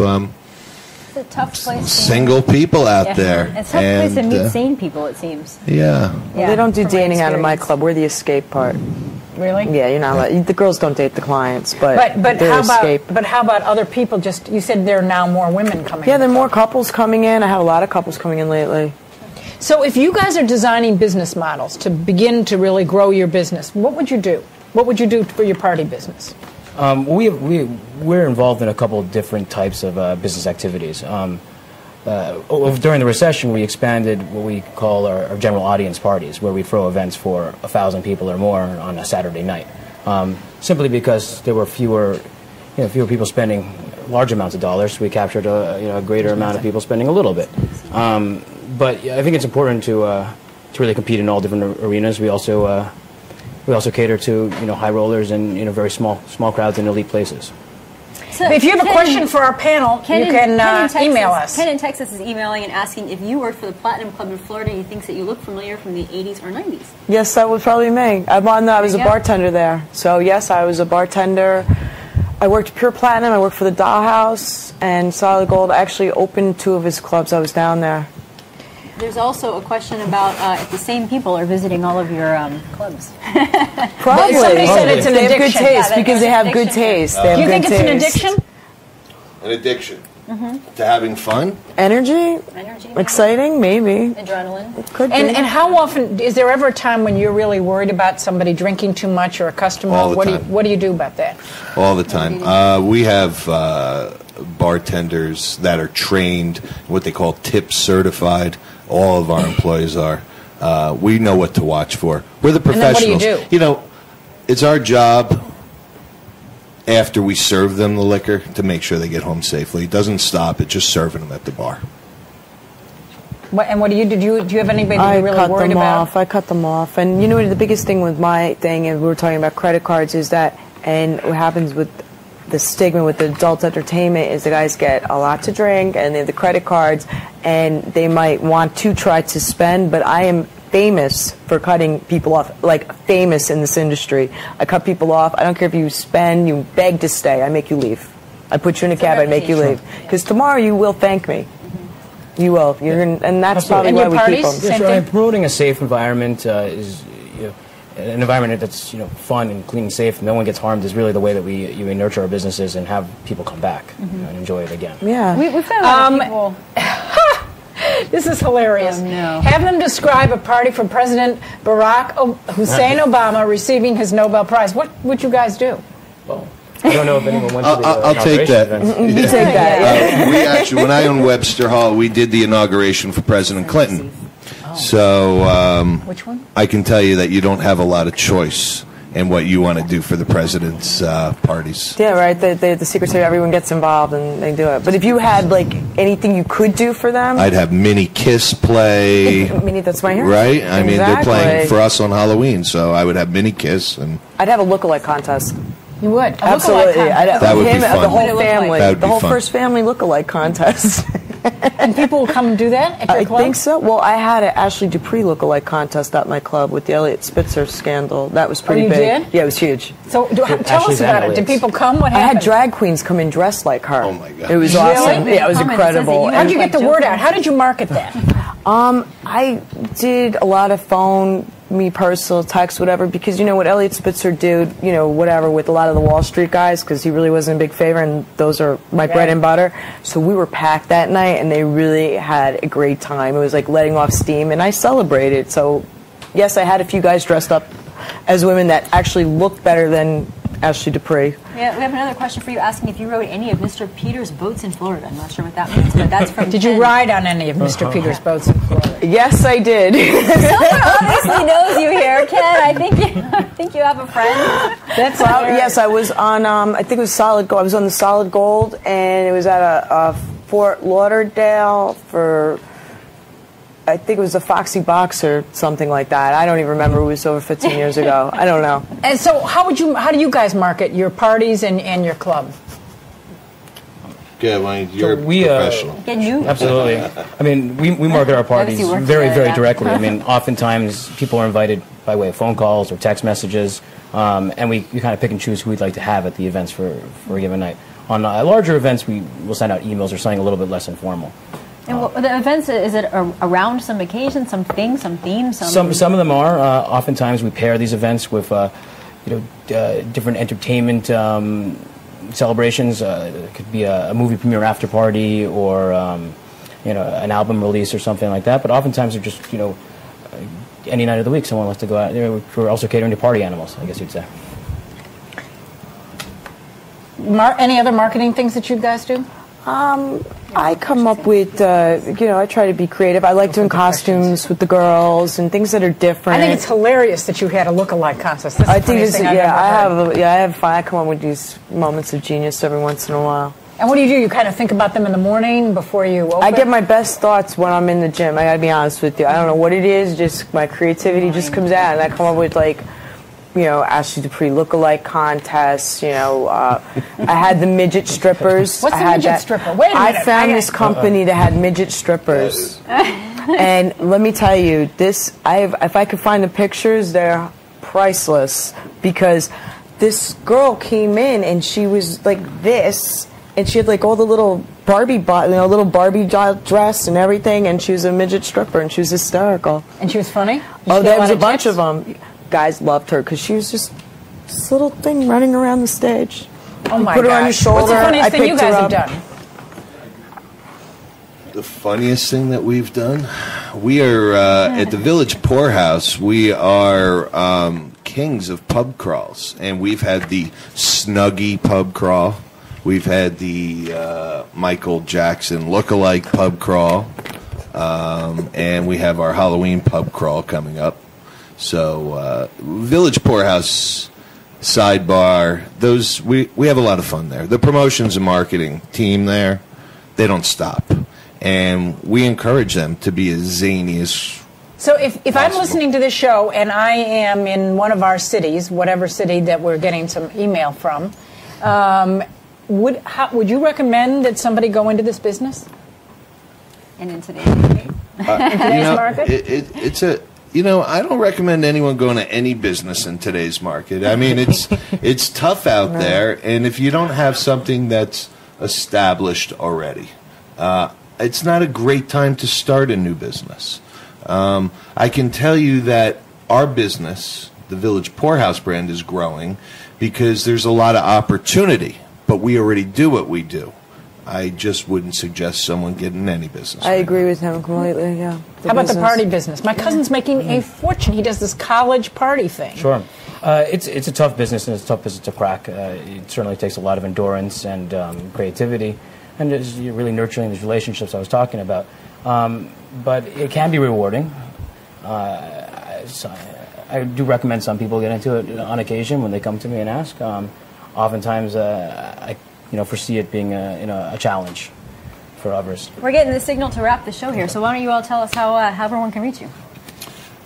it's a tough place. Single people out there. It's a tough place to meet sane people, it seems. Yeah. They don't do dating out of my club. We're the escape part. Really? Yeah, you're not allowed. The girls don't date the clients, but how about other people? Just you said there are now more women coming. Yeah, there are more couples coming in. I have a lot of couples coming in lately. So if you guys are designing business models to begin to really grow your business, what would you do? What would you do for your party business? We're involved in a couple of different types of business activities. During the recession, we expanded what we call our general audience parties, where we throw events for 1,000 people or more on a Saturday night. Simply because there were fewer people spending large amounts of dollars, we captured a greater amount of people spending a little bit. But I think it's important to really compete in all different arenas. We also cater to high rollers and very small crowds in elite places. So if you have a question for our panel, you can email us. Ken in Texas is emailing and asking if you worked for the Platinum Club in Florida. He thinks that you look familiar from the 80s or 90s. Yes, that was probably me. I was a bartender there. So yes, I was a bartender. I worked Pure Platinum. I worked for the Dollhouse and Solid Gold. I actually opened 2 of his clubs. I was down there. There's also a question about if the same people are visiting all of your clubs. Probably. Somebody said it's an addiction. They have good taste because they have good taste. Do you think it's an addiction? An addiction to having fun, energy, exciting, maybe adrenaline. It could be. And how often is there ever a time when you're really worried about somebody drinking too much or a customer? All the time. What do you do about that? All the time. We have bartenders that are trained, what they call tip certified. All of our employees are. We know what to watch for. We're the professionals. And then what do you do? It's our job after we serve them the liquor to make sure they get home safely. It doesn't stop at just serving them at the bar. And what do you do? Do you have anybody you're really worried about? I cut them off. And the biggest thing with my thing, and we were talking about credit cards, is that, and what happens with the stigma with the adult entertainment is the guys get a lot to drink and they have the credit cards and they might want to try to spend, but I am famous for cutting people off, like famous in this industry. I cut people off. I don't care if you spend, you beg to stay. I make you leave. I put you in a cab, I make you leave. Because tomorrow you will thank me. You will. And that's probably why we keep them. Yes, right. Promoting a safe environment is an environment that's fun and clean and safe, no one gets harmed, is really the way that we nurture our businesses and have people come back and enjoy it again. Yeah, we've found a lot of people. This is hilarious. Oh, no. Have them describe a party for President Barack Hussein Obama receiving his Nobel Prize. What would you guys do? Well, I don't know if anyone went to the I'll take that. You take that. We actually, when I owned Webster Hall, we did the inauguration for President Clinton. So which one? I can tell you that you don't have a lot of choice in what you want to do for the president's parties. Yeah, right. The secretary, everyone gets involved and they do it. But if you had anything you could do for them, I'd have Mini Kiss play. Mini, that's my hair. Right. I mean, they're playing for us on Halloween, so I would have Mini Kiss and. I'd have a look-alike contest. You would? Absolutely. That would be fun. The whole family. That would be the whole fun. First family look-alike contest. And people will come and do that at your club? I think so. Well, I had an Ashley Dupree look-alike contest at my club with the Elliot Spitzer scandal. That was pretty big. You did? Yeah, it was huge. So tell us about it. Did people come? What happened? I had drag queens come in dressed like her. Oh, my God. It was awesome. Yeah, it was incredible. How did you get the word out? How did you market that? I did a lot of phone, personal text, whatever, because what Elliot Spitzer did, whatever, with a lot of the Wall Street guys, because he really wasn't a big favor, and those are my bread and butter. So we were packed that night, and they really had a great time. It was like letting off steam, and I celebrated. So, yes, I had a few guys dressed up as women that actually looked better than Ashley Dupree. Yeah, we have another question for you, asking if you rode any of Mr. Peters' boats in Florida. I'm not sure what that means, but that's from Did you ride on any of Mr. Peters' boats in Florida? Yes, I did. Someone obviously knows you here, Ken. I think you have a friend. That's yes, I was on. I think it was Solid Gold. I was on the Solid Gold, and it was at a Fort Lauderdale for. I think it was a Foxy Box or something like that. I don't even remember. It was over 15 years ago. I don't know. And so, how do you guys market your parties and your club? Yeah, well, you're professional. Can you? Absolutely. I mean, we market our parties very directly. I mean, oftentimes people are invited by way of phone calls or text messages, and we kind of pick and choose who we'd like to have at the events for a given night. On larger events, we will send out emails or something a little bit less informal. And the events, is it around some occasion, some theme, some theme? Some of them are. Oftentimes we pair these events with different entertainment celebrations. It could be a movie premiere after party or an album release or something like that. But oftentimes they're just any night of the week someone wants to go out. We're also catering to party animals, I guess you'd say. Any other marketing things that you guys do? I come up with, I try to be creative. I like doing costumes with the girls and things that are different. I think it's hilarious that you had a look-alike contest. This is I think it's, I have fun. I come up with these moments of genius every once in a while. And what do? You kind of think about them in the morning before you open? I get my best thoughts when I'm in the gym. I gotta be honest with you. I don't know what it is, just my creativity just comes out, and I come up with Ashley Dupree look-alike contests. I had the midget strippers. What's the midget stripper? Wait a minute. I found this company that had midget strippers, and let me tell you, if I could find the pictures, they're priceless because this girl came in and she was like this. And she had all the little Barbie, little Barbie doll dress and everything, and she was a midget stripper, and she was hysterical. And she was funny? There was a bunch of them. Guys loved her because she was just this little thing running around the stage. Oh my God! Put her on your shoulder. What's the funniest thing you guys have done? The funniest thing that we've done? We are at the Village Poorhouse. We are kings of pub crawls, and we've had the Snuggie pub crawl. We've had the Michael Jackson look-alike pub crawl, and we have our Halloween pub crawl coming up. So Village Poorhouse, Sidebar, those we have a lot of fun there. The promotions and marketing team there, they don't stop, and we encourage them to be as zany as. So if I'm listening to this show and I am in one of our cities, whatever city that we're getting some email from. Would you recommend that somebody go into this business? And in today's market? It's a. I don't recommend anyone going to any business in today's market. I mean, it's tough out there, and if you don't have something that's established already, it's not a great time to start a new business. I can tell you that our business, the Village Poorhouse brand, is growing because there's a lot of opportunity. But we already do what we do. I just wouldn't suggest someone get in any business. I agree with him completely, yeah. How about the party business? My cousin's making a fortune. He does this college party thing. Sure. It's a tough business, and it's a tough business to crack. It certainly takes a lot of endurance and creativity, and it's really nurturing these relationships I was talking about. But it can be rewarding. I do recommend some people get into it on occasion when they come to me and ask. Oftentimes, I foresee it being a challenge for others. We're getting the signal to wrap the show here, so why don't you all tell us how everyone can reach you?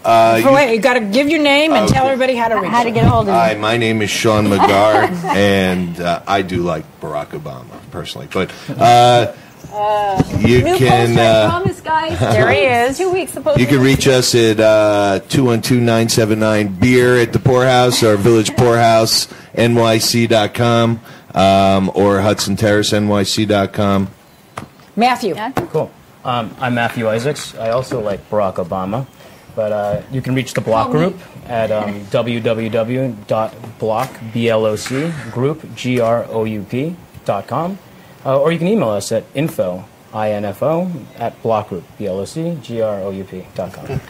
You got to give your name and tell everybody how to reach you. How to get a hold of you. Hi, my name is Sean McGar, and I do like Barack Obama personally, but you New can. poster, I promise, guys. There he is. 2 weeks. The poster. You can reach us at 212-979-BEER at the Poorhouse or VillagePoorhouseNYC.com or HudsonTerraceNYC.com. Matthew. Yeah. Cool. I'm Matthew Isaacs. I also like Barack Obama. But you can reach the Block Group at www.blockgroup.com. Or you can email us at info at blockgroup.com.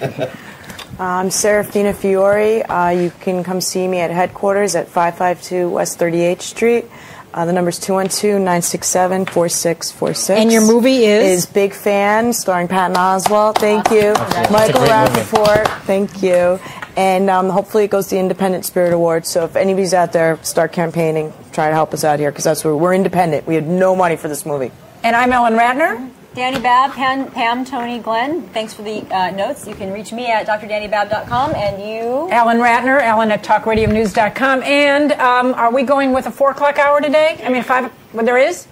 I'm Serafina Fiore. You can come see me at headquarters at 552 West 38th Street. The number's 212-967-4646. And your movie is? Big Fan, starring Patton Oswalt. Thank you. Michael Rappaport. Thank you. And hopefully it goes to the Independent Spirit Award. So if anybody's out there, start campaigning. Try to help us out here because that's where we're independent. We had no money for this movie. And I'm Ellen Ratner. Dani Babb, Pam, Tony, Glenn, thanks for the notes. You can reach me at drdanibabb.com, and you? Ellen Ratner, Ellen at talkradionews.com. And are we going with a 4 o'clock hour today? I mean, 5, well, there is?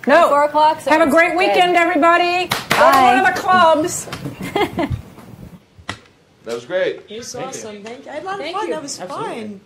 No. 4 o'clock. So have a great weekend, everybody. Bye. Go to one of the clubs. That was great. It was awesome. Thank you. I had a lot of fun. That was fun.